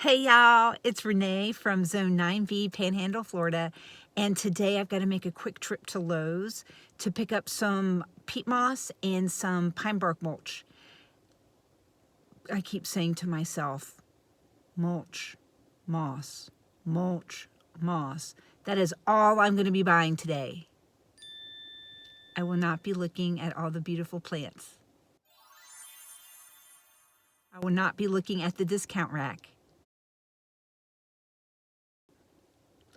Hey y'all, it's Renee from Zone 9B, Panhandle, Florida, and today I've got to make a quick trip to Lowe's to pick up some peat moss and some pine bark mulch. I keep saying to myself, mulch, moss, mulch, moss. That is all I'm going to be buying today. I will not be looking at all the beautiful plants. I will not be looking at the discount rack.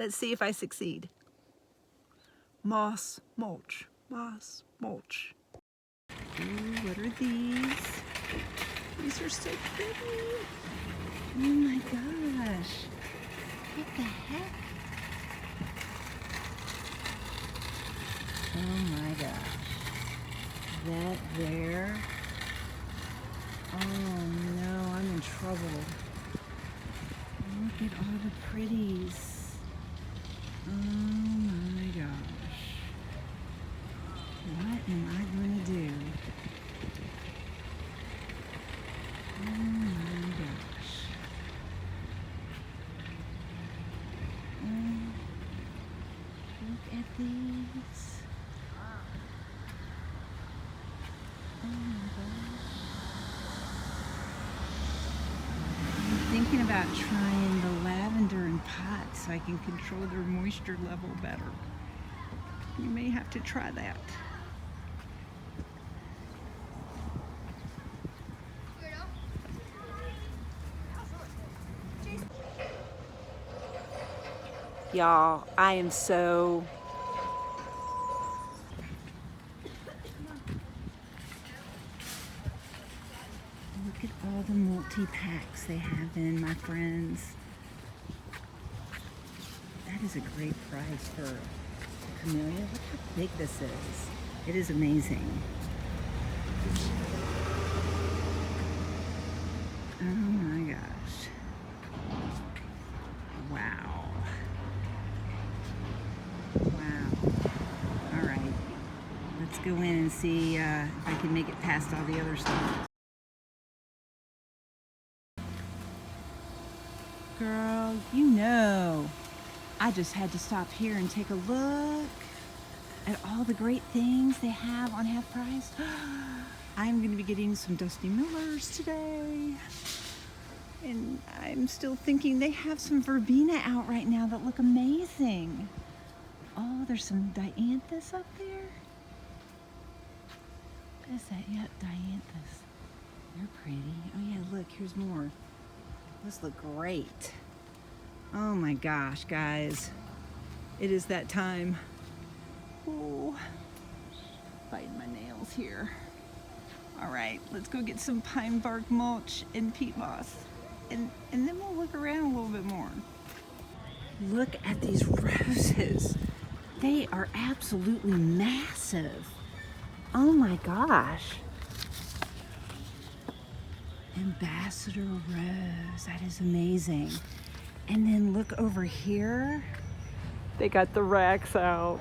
Let's see if I succeed. Moss, mulch, moss, mulch. Ooh, what are these? These are so pretty. Oh my gosh. What the heck? Oh my gosh. That there. Oh no, I'm in trouble. Look at all the pretties. Oh my gosh. What am I going to do? Oh my gosh. Look at these. Oh my gosh. I'm thinking about trying the lavender in pots so I can control their moisture level better. You may have to try that. Y'all, I am so look at all the multi-packs they have in, my friends. That is a great price for a camellia. Look how big this is. It is amazing. Oh my gosh. Wow. Wow. All right. Let's go in and see if I can make it past all the other stuff. Girl, you know, I just had to stop here and take a look at all the great things they have on half price. I'm going to be getting some Dusty Millers today. And I'm still thinking they have some verbena out right now that look amazing. Oh, there's some dianthus up there. What is that? Yep, dianthus. They're pretty. Oh yeah, look, here's more. Those look great. Oh my gosh, guys. It is that time. Oh, biting my nails here. All right, let's go get some pine bark mulch and peat moss. And then we'll look around a little bit more. Look at these roses. They are absolutely massive. Oh my gosh. Ambassador rose, that is amazing. And then look over here. They got the racks out.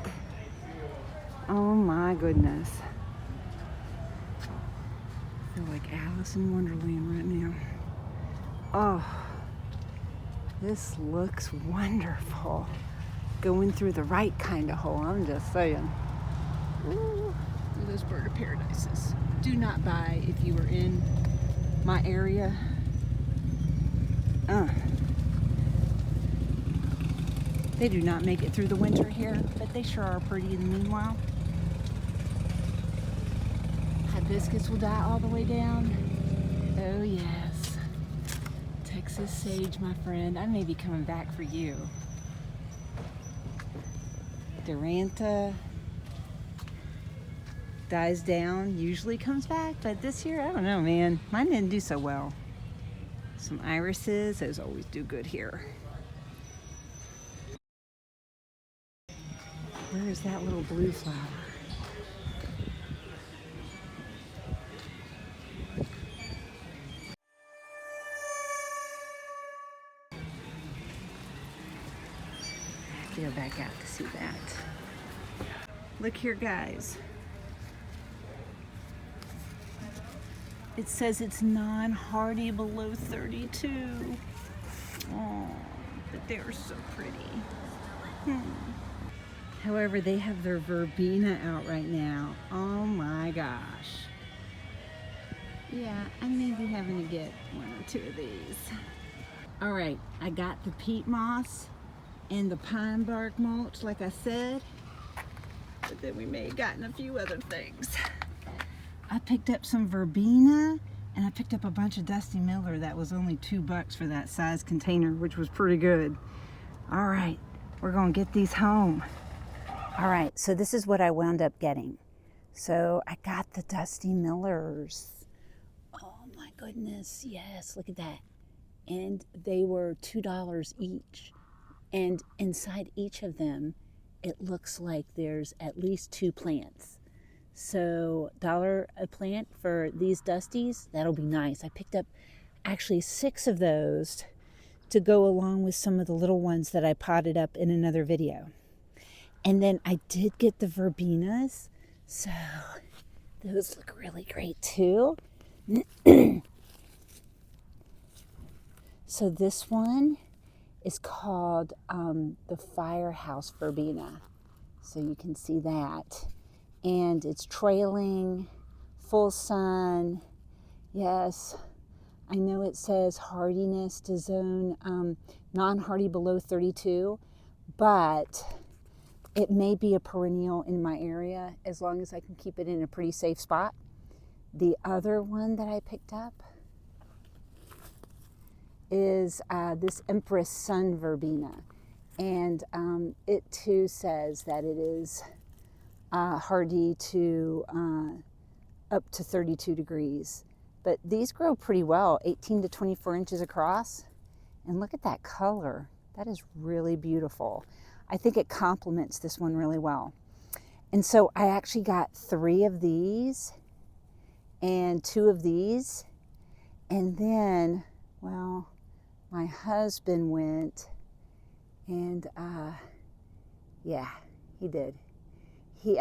Oh my goodness. I feel like Alice in Wonderland right now. Oh, this looks wonderful. Going through the right kind of hole, I'm just saying. Ooh, those bird of paradises. Do not buy if you are in my area. They do not make it through the winter here, but they sure are pretty in the meanwhile. Hibiscus will die all the way down. Oh yes. Texas sage, my friend. I may be coming back for you. Duranta dies down, usually comes back, but this year, I don't know, man. Mine didn't do so well. Some irises, those always do good here. Where is that little blue flower? I have to go back out to see that. Look here, guys. It says it's non-hardy below 32. Oh, but they're so pretty. However, they have their verbena out right now. Oh my gosh. Yeah, I may be having to get one or two of these. All right, I got the peat moss and the pine bark mulch, like I said, but then we may have gotten a few other things. I picked up some verbena, and I picked up a bunch of Dusty Miller. That was only $2 for that size container, which was pretty good. All right, we're gonna get these home. All right, so this is what I wound up getting. So I got the Dusty Millers. Oh my goodness, yes, look at that. And they were $2 each. And inside each of them, it looks like there's at least 2 plants. So $1 a plant for these Dusties, that'll be nice. I picked up actually 6 of those to go along with some of the little ones that I potted up in another video. And then I did get the verbenas, so those look really great too. So this one is called the Firehouse Verbena. So you can see that. And it's trailing, full sun. Yes, I know it says hardiness to zone non-hardy below 32, but it may be a perennial in my area as long as I can keep it in a pretty safe spot. The other one that I picked up is this Empress Sun Verbena. And it too says that it is hardy to up to 32 degrees. But these grow pretty well, 18 to 24 inches across. And look at that color. That is really beautiful. I think it complements this one really well. And so I actually got 3 of these and 2 of these. And then, well, my husband went and yeah, he did.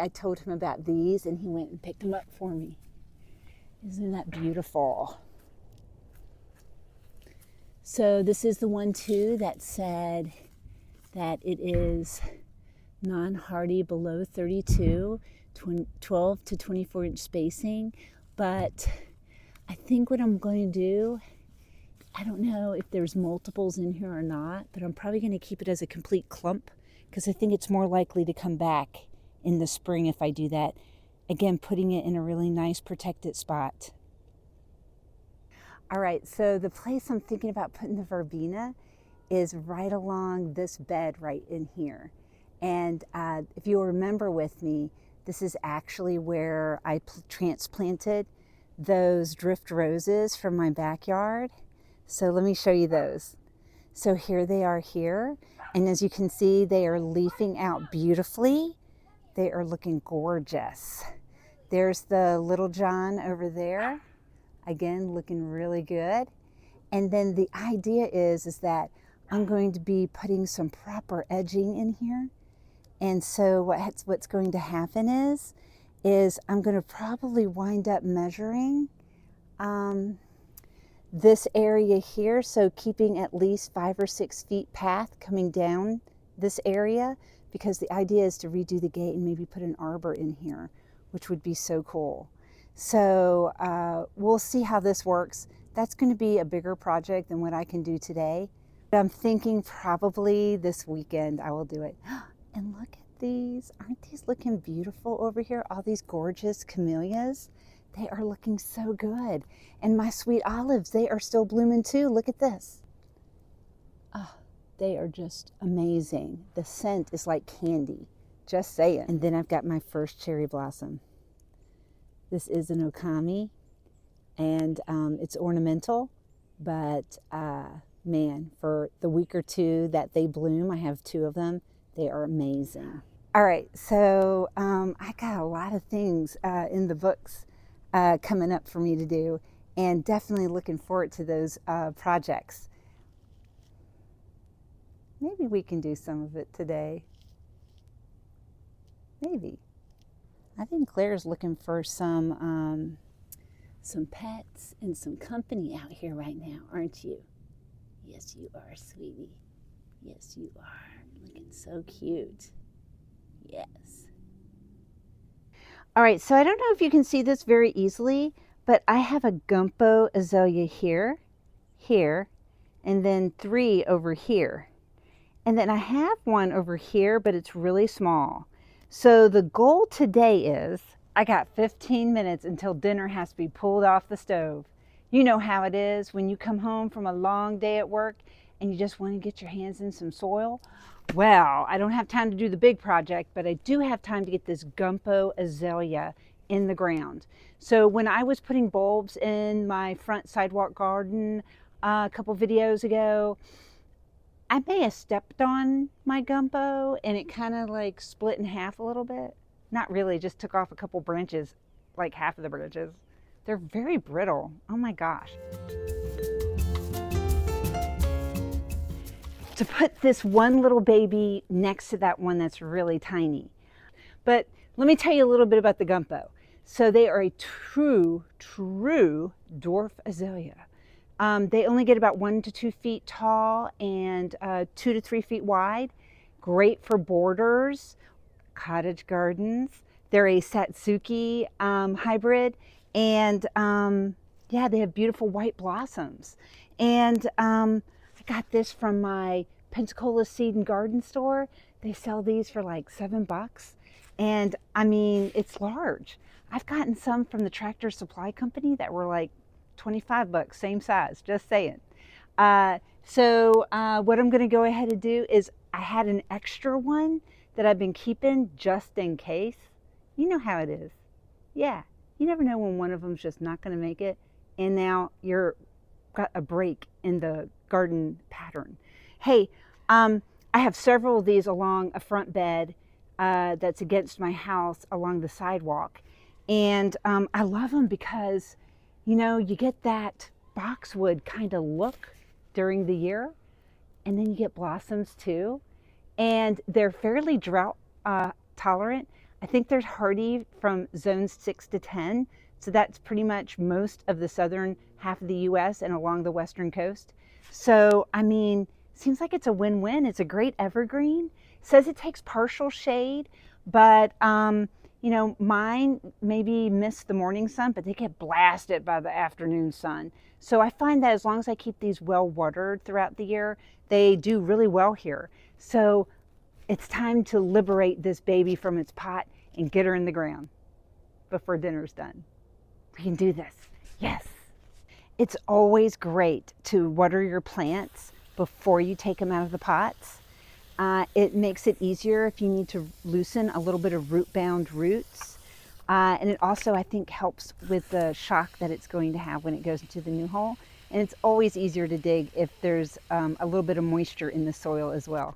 I told him about these and he went and picked them up for me. Isn't that beautiful? So this is the one too that said that it is non-hardy below 32, 12 to 24 inch spacing. But I think what I'm going to do, I don't know if there's multiples in here or not, but I'm probably going to keep it as a complete clump because I think it's more likely to come back in the spring if I do that. Again, putting it in a really nice protected spot. All right, so the place I'm thinking about putting the verbena is right along this bed right in here. And if you'll remember with me, this is actually where I transplanted those drift roses from my backyard. So let me show you those. So here they are here. And as you can see, they are leafing out beautifully. They are looking gorgeous. There's the Little John over there. Again, looking really good. And then the idea is that I'm going to be putting some proper edging in here. And so what's going to happen is I'm going to probably wind up measuring this area here. So keeping at least 5 or 6 feet path coming down this area, because the idea is to redo the gate and maybe put an arbor in here, which would be so cool. So we'll see how this works. That's going to be a bigger project than what I can do today. But I'm thinking probably this weekend I will do it. And look at these. Aren't these looking beautiful over here? All these gorgeous camellias. They are looking so good. And my sweet olives, they are still blooming too. Look at this. Oh, they are just amazing. The scent is like candy. Just saying. And then I've got my first cherry blossom. This is an okami, and it's ornamental, but man, for the week or 2 that they bloom, I have 2 of them, they are amazing. All right, so I got a lot of things in the books coming up for me to do, and definitely looking forward to those projects. Maybe we can do some of it today. Maybe. I think Claire's looking for some pets and some company out here right now, aren't you? Yes, you are, sweetie. Yes, you are. Looking so cute. Yes. All right, so I don't know if you can see this very easily, but I have a Gumpo Azalea here, here, and then 3 over here. And then I have one over here, but it's really small. So the goal today is, I got 15 minutes until dinner has to be pulled off the stove. You know how it is when you come home from a long day at work and you just want to get your hands in some soil. Well, I don't have time to do the big project, but I do have time to get this Gumpo Azalea in the ground. So when I was putting bulbs in my front sidewalk garden a couple videos ago, I may have stepped on my Gumpo and it kind of like split in half a little bit. Not really, just took off a couple branches, like half of the branches. They're very brittle. Oh my gosh. To put this one little baby next to that one that's really tiny. But let me tell you a little bit about the Gumpo. So they are a true dwarf azalea. They only get about 1 to 2 feet tall and 2 to 3 feet wide. Great for borders, cottage gardens. They're a Satsuki hybrid, and yeah, they have beautiful white blossoms. And I got this from my Pensacola Seed and Garden store. They sell these for like $7, and I mean, it's large. I've gotten some from the Tractor Supply Company that were like $25, same size, just saying. So what I'm gonna go ahead and do is, I had an extra one that I've been keeping just in case. You know how it is. Yeah, you never know when one of them's just not gonna make it, and now you're got a break in the garden pattern. Hey, I have several of these along a front bed that's against my house along the sidewalk. And I love them because, you know, you get that boxwood kind of look during the year, and then you get blossoms too. And they're fairly drought tolerant. I think they're hardy from zones 6 to 10. So that's pretty much most of the southern half of the US and along the western coast. So, I mean, seems like it's a win-win. It's a great evergreen. Says it takes partial shade, but you know, mine maybe miss the morning sun, but they get blasted by the afternoon sun. So I find that as long as I keep these well watered throughout the year, they do really well here. So it's time to liberate this baby from its pot and get her in the ground before dinner's done. We can do this. Yes. It's always great to water your plants before you take them out of the pots. It makes it easier if you need to loosen a little bit of root-bound roots. And it also, I think, helps with the shock that it's going to have when it goes into the new hole. And it's always easier to dig if there's a little bit of moisture in the soil as well.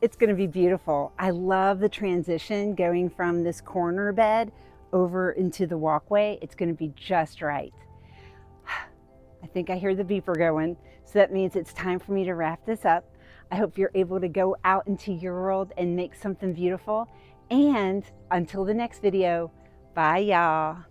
It's going to be beautiful. I love the transition going from this corner bed over into the walkway. It's going to be just right. I think I hear the beeper going, so that means it's time for me to wrap this up. I hope you're able to go out into your world and make something beautiful. And until the next video, bye y'all.